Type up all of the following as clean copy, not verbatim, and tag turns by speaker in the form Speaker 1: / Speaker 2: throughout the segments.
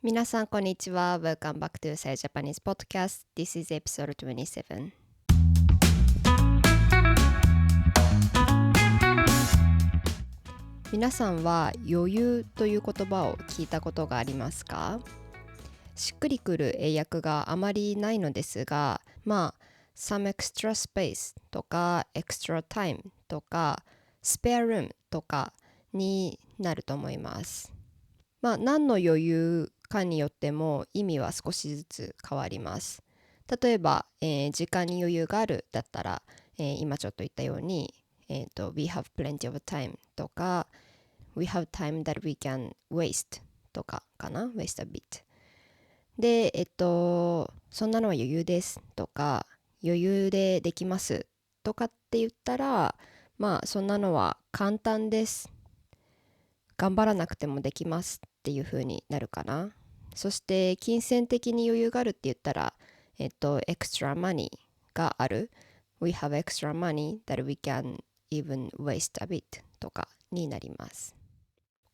Speaker 1: 皆さんこんにちは。Welcome back to Say Japanese Podcast. This is episode 27. 皆さんは余裕という言葉を聞いたことがありますか？しっくりくる英訳があまりないのですが、some extra space とか extra time とか spare room とかになると思います。何の余裕かによっても意味は少しずつ変わります。例えば、時間に余裕があるだったら、今ちょっと言ったように、We have plenty of time とか We have time that we can waste とかかな waste a bit で、そんなのは余裕ですとか余裕でできますとかって言ったら、そんなのは簡単です頑張らなくてもできますっていう風になるかな。そして金銭的に余裕があるって言ったら、extra money がある。We have extra money that we can even waste a bit とかになります。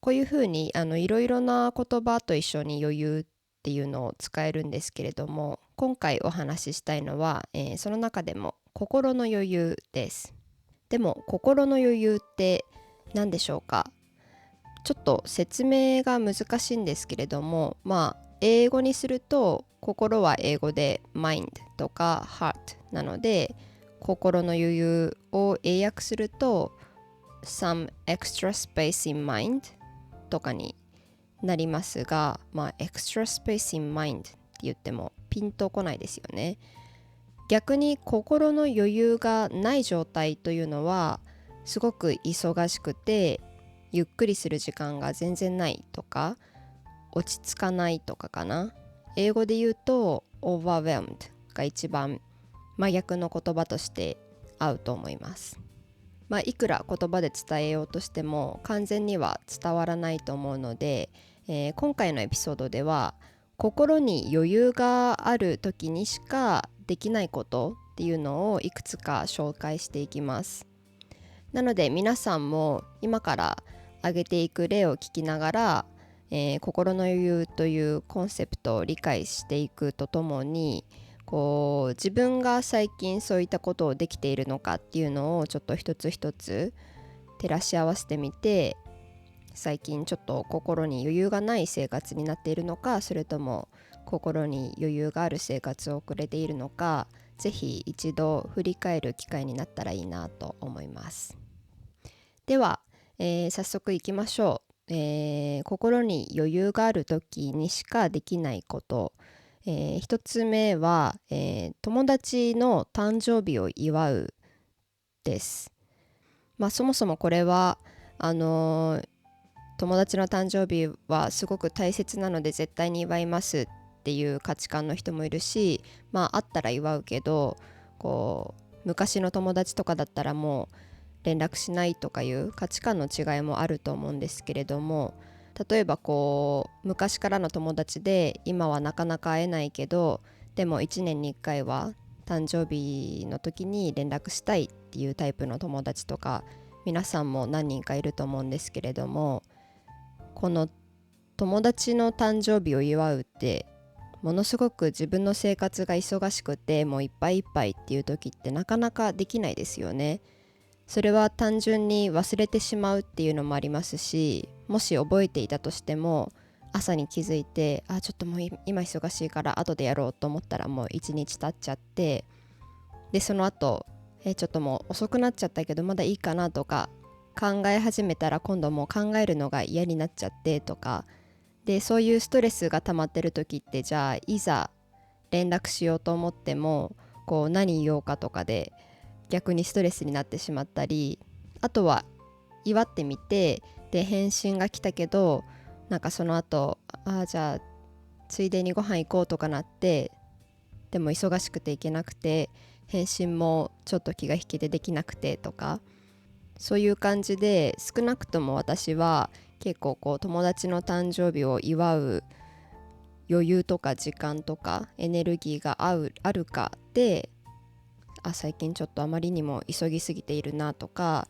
Speaker 1: こういう風にいろいろな言葉と一緒に余裕っていうのを使えるんですけれども、今回お話ししたいのは、その中でも心の余裕です。でも心の余裕って何でしょうか？ちょっと説明が難しいんですけれども、英語にすると心は英語で mind とか heart なので、心の余裕を英訳すると some extra space in mind とかになりますが、extra space in mind って言ってもピンとこないですよね。逆に心の余裕がない状態というのはすごく忙しくてゆっくりする時間が全然ないとか落ち着かないとかかな。英語で言うと overwhelmed が一番真逆の言葉として合うと思います。いくら言葉で伝えようとしても完全には伝わらないと思うので、今回のエピソードでは心に余裕がある時にしかできないことっていうのをいくつか紹介していきます。なので皆さんも今から挙げていく例を聞きながら、心の余裕というコンセプトを理解していくとともに、自分が最近そういったことをできているのかっていうのをちょっと一つ一つ照らし合わせてみて、最近ちょっと心に余裕がない生活になっているのか、それとも心に余裕がある生活を送れているのか、ぜひ一度振り返る機会になったらいいなと思います。では、早速いきましょう。心に余裕がある時にしかできないこと、一つ目は、友達の誕生日を祝うです。そもそもこれは友達の誕生日はすごく大切なので絶対に祝いますっていう価値観の人もいるし、あったら祝うけど、昔の友達とかだったらもう連絡しないとかいう価値観の違いもあると思うんですけれども、例えば昔からの友達で今はなかなか会えないけど、でも1年に1回は誕生日の時に連絡したいっていうタイプの友達とか皆さんも何人かいると思うんですけれども、この友達の誕生日を祝うってものすごく自分の生活が忙しくてもういっぱいいっぱいっていう時ってなかなかできないですよね。それは単純に忘れてしまうっていうのもありますし、もし覚えていたとしても朝に気づいてちょっともう今忙しいから後でやろうと思ったらもう一日経っちゃって、でその後ちょっともう遅くなっちゃったけどまだいいかなとか考え始めたら今度もう考えるのが嫌になっちゃってとかで、そういうストレスが溜まってる時って、じゃあいざ連絡しようと思っても何言おうかとかで逆にストレスになってしまったり、あとは祝ってみてで返信が来たけどその後じゃあついでにご飯行こうとかなって、でも忙しくて行けなくて返信もちょっと気が引きでできなくてとか、そういう感じで少なくとも私は結構友達の誕生日を祝う余裕とか時間とかエネルギーがあるかで、最近ちょっとあまりにも急ぎすぎているなとか、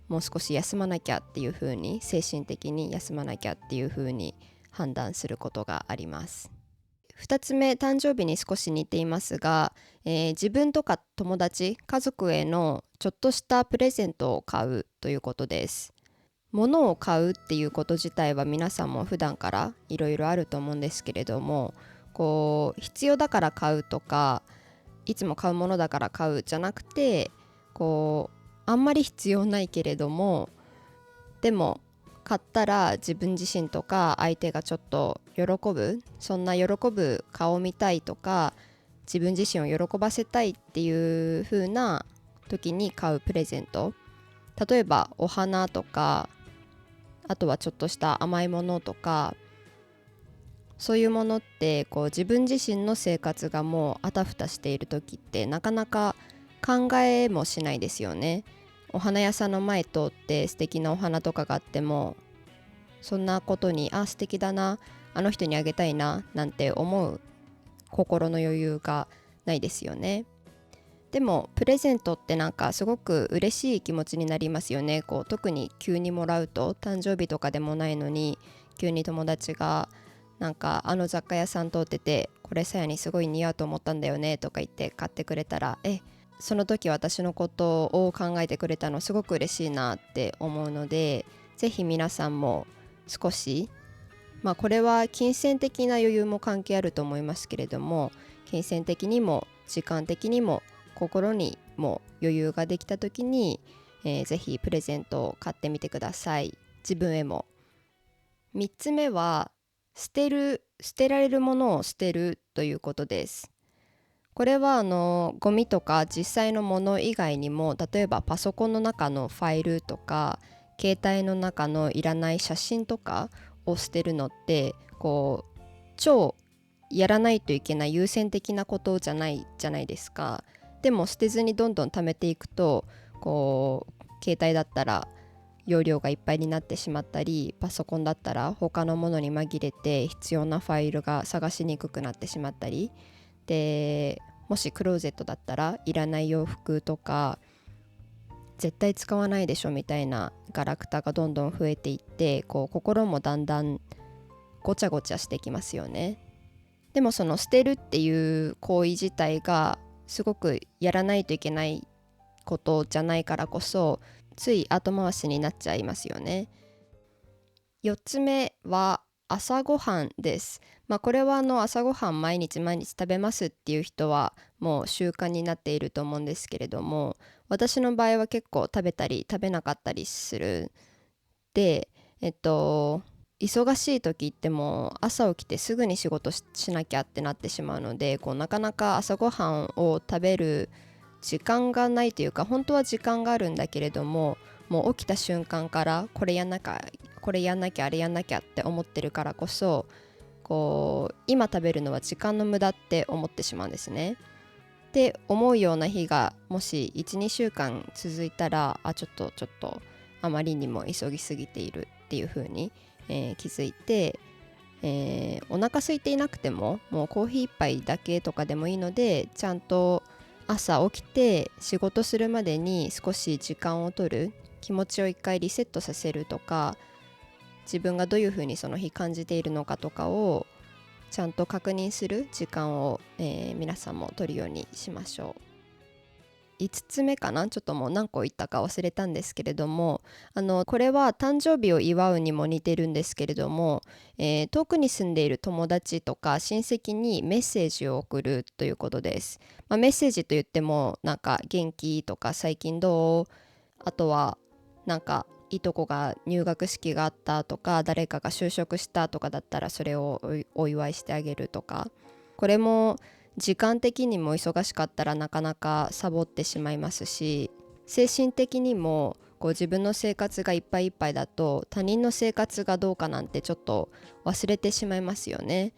Speaker 1: もう少し休まなきゃっていう風に精神的に休まなきゃっていう風に判断することがあります。2つ目、誕生日に少し似ていますが、自分とか友達、家族へのちょっとしたプレゼントを買うということです。物を買うっていうこと自体は皆さんも普段からいろいろあると思うんですけれども、必要だから買うとか、いつも買うものだから買うじゃなくて、あんまり必要ないけれども、でも買ったら自分自身とか相手がちょっと喜ぶ、そんな喜ぶ顔を見たいとか、自分自身を喜ばせたいっていう風な時に買うプレゼント、例えばお花とか、あとはちょっとした甘いものとか、そういうものって自分自身の生活がもうあたふたしている時ってなかなか考えもしないですよね。お花屋さんの前通って素敵なお花とかがあっても、そんなことに素敵だな、あの人にあげたいななんて思う心の余裕がないですよね。でもプレゼントってなんかすごく嬉しい気持ちになりますよね。特に急にもらうと、誕生日とかでもないのに急に友達がなんかあの雑貨屋さん通ってて、これさやにすごい似合うと思ったんだよねとか言って買ってくれたら、その時私のことを考えてくれたのすごく嬉しいなって思うので、ぜひ皆さんも少し、これは金銭的な余裕も関係あると思いますけれども、金銭的にも時間的にも心にも余裕ができた時に、ぜひプレゼントを買ってみてください。自分へも。3つ目は捨てられるものを捨てるということです。これはゴミとか実際のもの以外にも、例えばパソコンの中のファイルとか携帯の中のいらない写真とかを捨てるのって、超やらないといけない優先的なことじゃないですか。でも捨てずにどんどん貯めていくと、携帯だったら容量がいっぱいになってしまったり、パソコンだったら他のものに紛れて必要なファイルが探しにくくなってしまったりで、もしクローゼットだったらいらない洋服とか絶対使わないでしょみたいなガラクタがどんどん増えていって、心もだんだんごちゃごちゃしてきますよね。でもその捨てるっていう行為自体がすごくやらないといけないことじゃないからこそ、つい後回しになっちゃいますよね。4つ目は朝ごはんです。これは朝ごはん毎日毎日食べますっていう人はもう習慣になっていると思うんですけれども、私の場合は結構食べたり食べなかったりする。で、忙しい時ってもう朝起きてすぐに仕事 しなきゃってなってしまうので、なかなか朝ごはんを食べる時間がないというか、本当は時間があるんだけれども、もう起きた瞬間からこれやんなきゃあれやんなきゃって思ってるからこそ、今食べるのは時間の無駄って思ってしまうんですね。って思うような日がもし 1,2 週間続いたら、ちょっとあまりにも急ぎすぎているっていう風に、気づいて、お腹空いていなくてももうコーヒー一杯だけとかでもいいので、ちゃんと朝起きて仕事するまでに少し時間を取る、気持ちを一回リセットさせるとか、自分がどういう風にその日感じているのかとかをちゃんと確認する時間を、皆さんも取るようにしましょう。5つ目かな、ちょっともう何個言ったか忘れたんですけれども、これは誕生日を祝うにも似てるんですけれども、遠くに住んでいる友達とか親戚にメッセージを送るということです。メッセージと言ってもなんか元気とか最近どう、あとはなんかいとこが入学式があったとか、誰かが就職したとかだったらそれをお祝いしてあげるとか、これも時間的にも忙しかったらなかなかサボってしまいますし、精神的にも自分の生活がいっぱいいっぱいだと他人の生活がどうかなんてちょっと忘れてしまいますよね。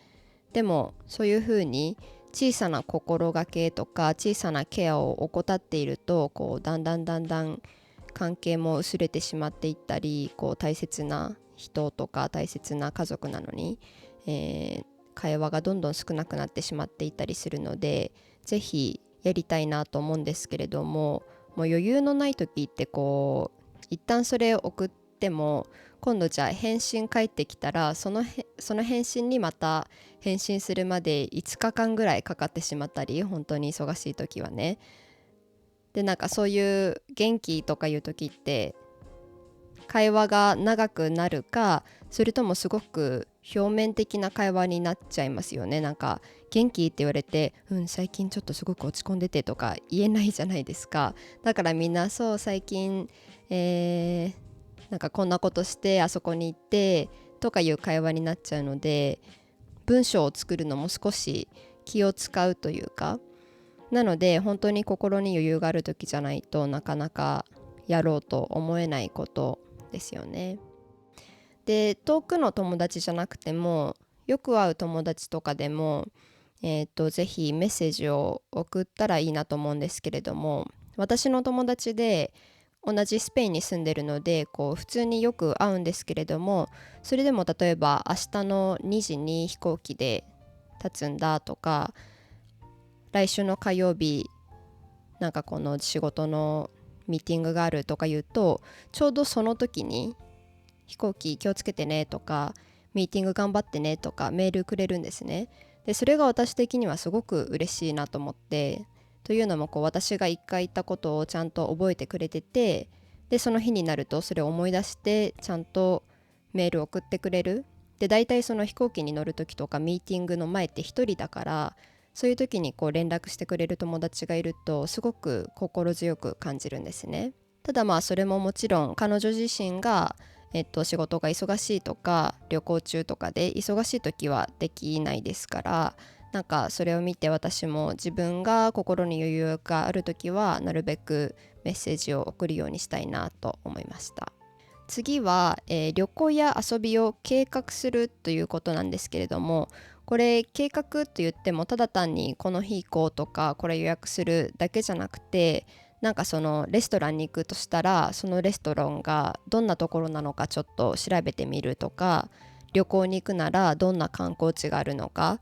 Speaker 1: でもそういうふうに小さな心がけとか小さなケアを怠っていると、だんだん関係も薄れてしまっていったり、大切な人とか大切な家族なのに、会話がどんどん少なくなってしまっていたりするので、ぜひやりたいなと思うんですけれども、もう余裕のない時って一旦それを送っっても今度じゃあ返信返ってきたらその返信にまた返信するまで5日間ぐらいかかってしまったり、本当に忙しい時はね。でなんかそういう元気とかいう時って会話が長くなるか、それともすごく表面的な会話になっちゃいますよね。なんか元気って言われて、最近ちょっとすごく落ち込んでてとか言えないじゃないですか。だからみんなそう最近、なんかこんなことしてあそこに行ってとかいう会話になっちゃうので、文章を作るのも少し気を使うというか、なので本当に心に余裕がある時じゃないとなかなかやろうと思えないことですよね。で遠くの友達じゃなくてもよく会う友達とかでも、ぜひメッセージを送ったらいいなと思うんですけれども、私の友達で同じスペインに住んでるのでこう普通によく会うんですけれども、それでも例えば明日の2時に飛行機で立つんだとか、来週の火曜日なんかこの仕事のミーティングがあるとか言うと、ちょうどその時に飛行機気をつけてねとかミーティング頑張ってねとかメールくれるんですね。でそれが私的にはすごく嬉しいなと思って、というのもこう私が一回言ったことをちゃんと覚えてくれてて、でその日になるとそれを思い出してちゃんとメールを送ってくれる。で大体その飛行機に乗る時とかミーティングの前って一人だから、そういう時にこう連絡してくれる友達がいるとすごく心強く感じるんですね。ただまあそれももちろん彼女自身が仕事が忙しいとか旅行中とかで忙しい時はできないですから、なんかそれを見て私も自分が心に余裕がある時はなるべくメッセージを送るようにしたいなと思いました。次は、旅行や遊びを計画するということなんですけれども、これ計画と言ってもただ単にこの日行こうとかこれ予約するだけじゃなくて、なんかそのレストランに行くとしたらそのレストランがどんなところなのかちょっと調べてみるとか、旅行に行くならどんな観光地があるのか、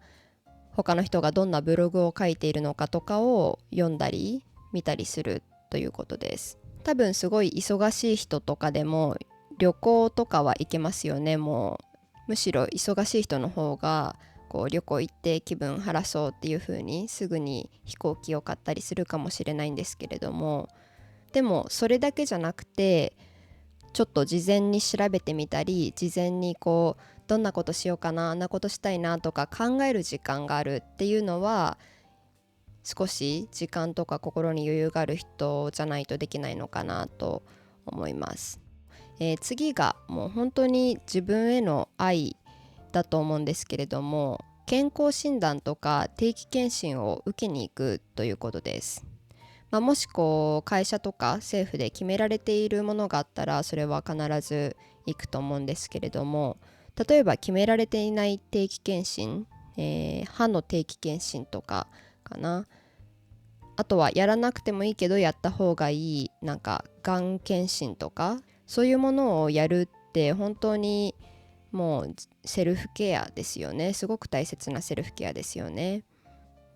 Speaker 1: 他の人がどんなブログを書いているのかとかを読んだり見たりするということです。多分すごい忙しい人とかでも旅行とかは行けますよね。もうむしろ忙しい人の方がこう旅行行って気分晴らそうっていう風にすぐに飛行機を買ったりするかもしれないんですけれども、でもそれだけじゃなくてちょっと事前に調べてみたり、事前にこうどんなことしようかな、あんなことしたいなとか考える時間があるっていうのは、少し時間とか心に余裕がある人じゃないとできないのかなと思います。次がもう本当に自分への愛だと思うんですけれども、健康診断とか定期検診を受けに行くということです。もしこう会社とか政府で決められているものがあったらそれは必ず行くと思うんですけれども、例えば決められていない定期検診、歯の定期検診とかかな。あとはやらなくてもいいけどやった方がいいなんかがん検診とか、そういうものをやるって本当にもうセルフケアですよね。すごく大切なセルフケアですよね。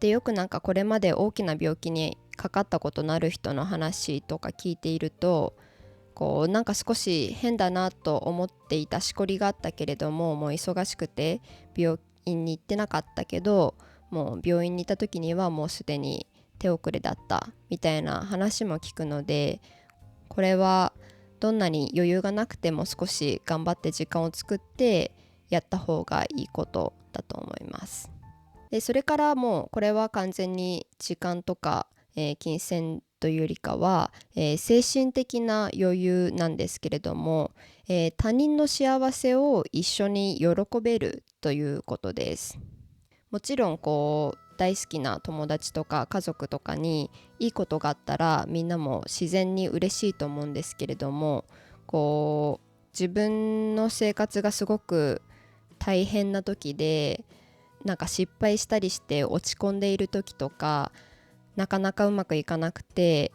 Speaker 1: でよくなんかこれまで大きな病気にかかったことのある人の話とか聞いていると、こうなんか少し変だなと思っていたしこりがあったけれども、もう忙しくて病院に行ってなかったけど、もう病院にいた時にはもうすでに手遅れだったみたいな話も聞くので、これはどんなに余裕がなくても少し頑張って時間を作ってやった方がいいことだと思います。でそれからもうこれは完全に時間とか、金銭というよりかは、精神的な余裕なんですけれども、他人の幸せを一緒に喜べるということです。もちろんこう大好きな友達とか家族とかにいいことがあったらみんなも自然に嬉しいと思うんですけれども、こう自分の生活がすごく大変な時でなんか失敗したりして落ち込んでいる時とか、なかなかうまくいかなくて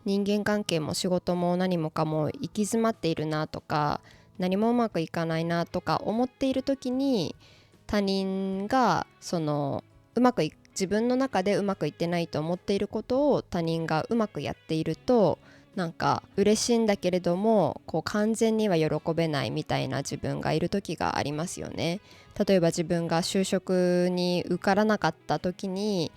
Speaker 1: 人間関係も仕事も何もかも行き詰まっているなとか、何もうまくいかないなとか思っている時に他人がその自分の中でうまくいってないと思っていることを他人がうまくやっていると、なんか嬉しいんだけれどもこう完全には喜べないみたいな自分がいる時がありますよね。例えば自分が就職に受からなかった時に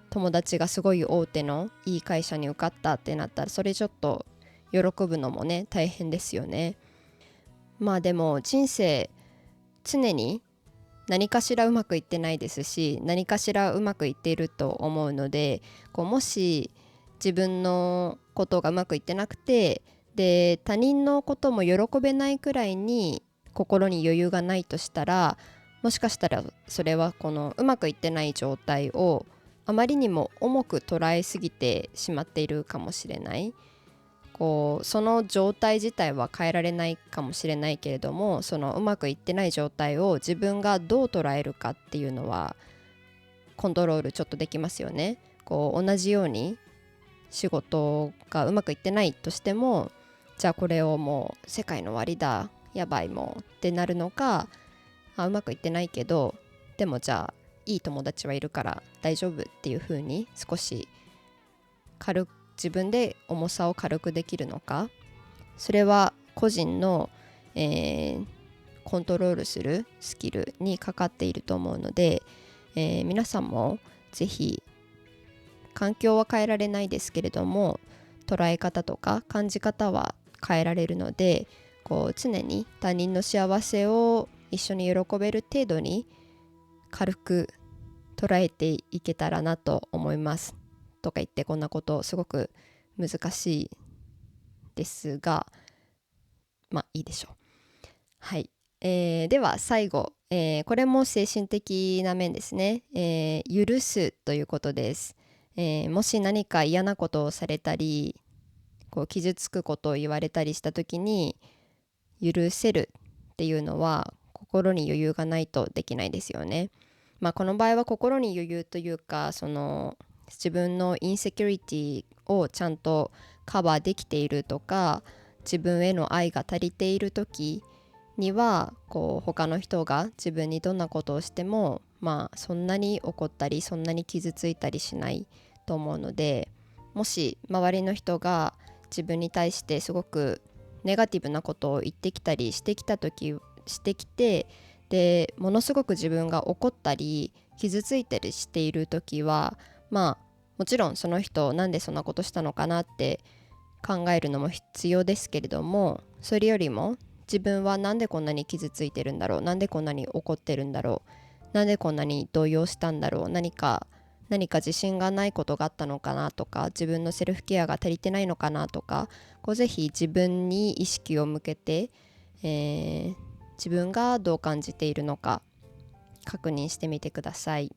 Speaker 1: 友達がすごい大手のいい会社に受かったってなったらそれちょっと喜ぶのもね大変ですよね。まあでも人生常に何かしらうまくいってないですし何かしらうまくいっていると思うのでこうもし自分のことがうまくいってなくてで他人のことも喜べないくらいに心に余裕がないとしたらもしかしたらそれはこのうまくいってない状態をあまりにも重く捉えすぎてしまっているかもしれない。こうその状態自体は変えられないかもしれないけれどもそのうまくいってない状態を自分がどう捉えるかっていうのはコントロールちょっとできますよね。こう同じように仕事がうまくいってないとしてもじゃあこれをもう世界の終わりだやばいもうってなるのかうまくいってないけどでもじゃあいい友達はいるから大丈夫っていう風に少し自分で重さを軽くできるのかそれは個人の、コントロールするスキルにかかっていると思うので、皆さんもぜひ環境は変えられないですけれども捉え方とか感じ方は変えられるのでこう常に他人の幸せを一緒に喜べる程度に軽く捉えていけたらなと思いますとか言ってこんなことすごく難しいですがまあいいでしょう。はい、では最後、これも精神的な面ですね、許すということです。もし何か嫌なことをされたりこう傷つくことを言われたりした時に許せるっていうのは心に余裕がないとできないですよね。まあこの場合は心に余裕というかその自分のインセキュリティをちゃんとカバーできているとか自分への愛が足りている時にはこう他の人が自分にどんなことをしてもまあそんなに怒ったりそんなに傷ついたりしないと思うのでもし周りの人が自分に対してすごくネガティブなことを言ってきたりしてきてでものすごく自分が怒ったり傷ついたりしている時はまあもちろんその人なんでそんなことしたのかなって考えるのも必要ですけれどもそれよりも自分はなんでこんなに傷ついてるんだろうなんでこんなに怒ってるんだろうなんでこんなに動揺したんだろう何か自信がないことがあったのかなとか自分のセルフケアが足りてないのかなとかこうぜひ自分に意識を向けて、自分がどう感じているのか確認してみてください。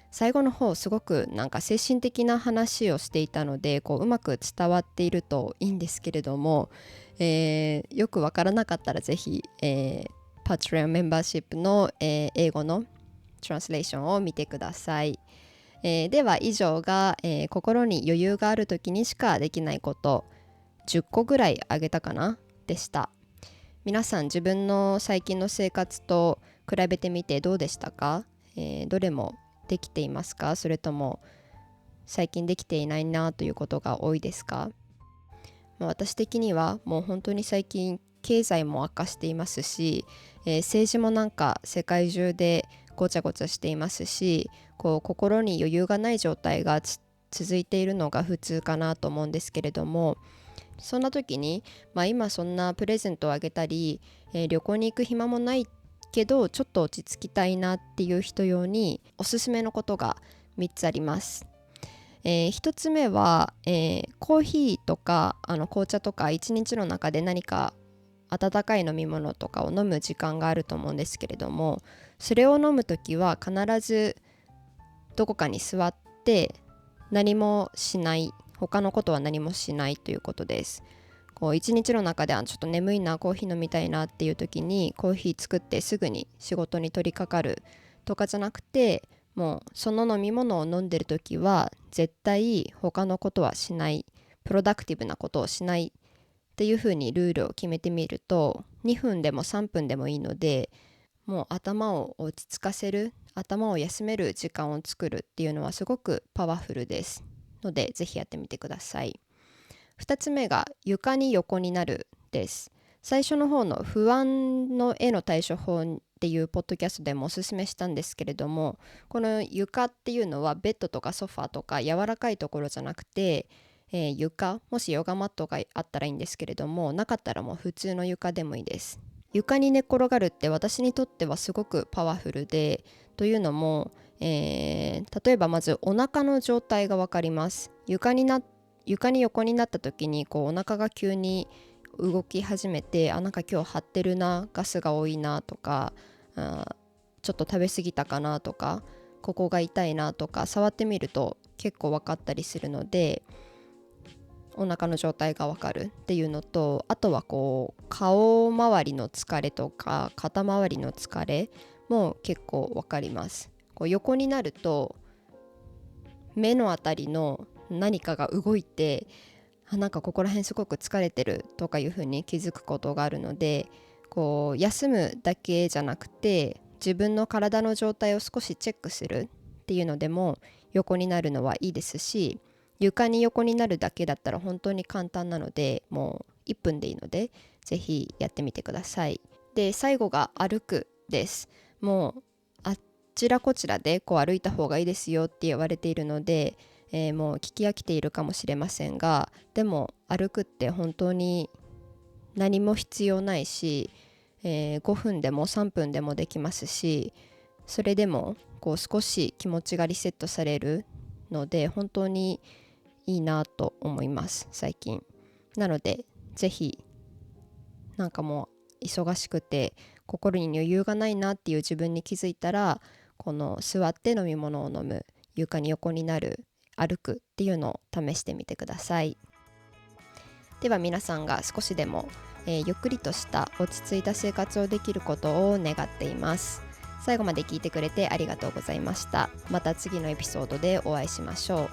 Speaker 1: 最後の方すごくなんか精神的な話をしていたのでこううまく伝わっているといいんですけれども、よくわからなかったらぜひ、Patreon メンバーシップの、英語のトランスレーションを見てください。では以上が、心に余裕がある時にしかできないこと10個ぐらいあげたかなでした。皆さん自分の最近の生活と比べてみてどうでしたか？どれもできていますか？それとも最近できていないなということが多いですか？私的にはもう本当に最近経済も悪化していますし、政治もなんか世界中でごちゃごちゃしていますしこう心に余裕がない状態が続いているのが普通かなと思うんですけれどもそんな時に、今そんなプレゼントをあげたり、旅行に行く暇もないけどちょっと落ち着きたいなっていう人用におすすめのことが3つあります。1つ目は、コーヒーとか紅茶とか1日の中で何か温かい飲み物とかを飲む時間があると思うんですけれどもそれを飲むときは必ずどこかに座って何もしない他のことは何もしないということです。こう一日の中でちょっと眠いなコーヒー飲みたいなっていう時にコーヒー作ってすぐに仕事に取り掛かるとかじゃなくてもうその飲み物を飲んでる時は絶対他のことはしないプロダクティブなことをしないっていう風にルールを決めてみると2分でも3分でもいいのでもう頭を落ち着かせる頭を休める時間を作るっていうのはすごくパワフルですのでぜひやってみてください。2つ目が床に横になるです。最初の方の不安のへの対処法っていうポッドキャストでもおすすめしたんですけれども、この床っていうのはベッドとかソファーとか柔らかいところじゃなくて、床、もしヨガマットがあったらいいんですけれども、なかったらもう普通の床でもいいです。床に寝っ転がるって私にとってはすごくパワフルで、というのも、例えばまずお腹の状態が分かります。床に横になった時にこうお腹が急に動き始めて、なんか今日張ってるな、ガスが多いなとか、ちょっと食べ過ぎたかなとか、ここが痛いなとか触ってみると結構分かったりするので、お腹の状態が分かるっていうのと、あとはこう顔周りの疲れとか肩周りの疲れも結構分かります。こう横になると目のあたりの何かが動いて、なんかここら辺すごく疲れてるとかいうふうに気づくことがあるので、こう休むだけじゃなくて自分の体の状態を少しチェックするっていうのでも横になるのはいいですし、床に横になるだけだったら本当に簡単なので、もう1分でいいのでぜひやってみてください。で、最後が歩くです。もうあちらこちらでこう歩いた方がいいですよって言われているので、もう聞き飽きているかもしれませんが、でも歩くって本当に何も必要ないし、5分でも3分でもできますし、それでもこう少し気持ちがリセットされるので本当にいいなと思います最近。なのでぜひ、なんかもう忙しくて心に余裕がないなっていう自分に気づいたら、この座って飲み物を飲む、床に横になる、歩くっていうのを試してみてください。では皆さんが少しでも、ゆっくりとした落ち着いた生活をできることを願っています。最後まで聞いてくれてありがとうございました。また次のエピソードでお会いしましょう。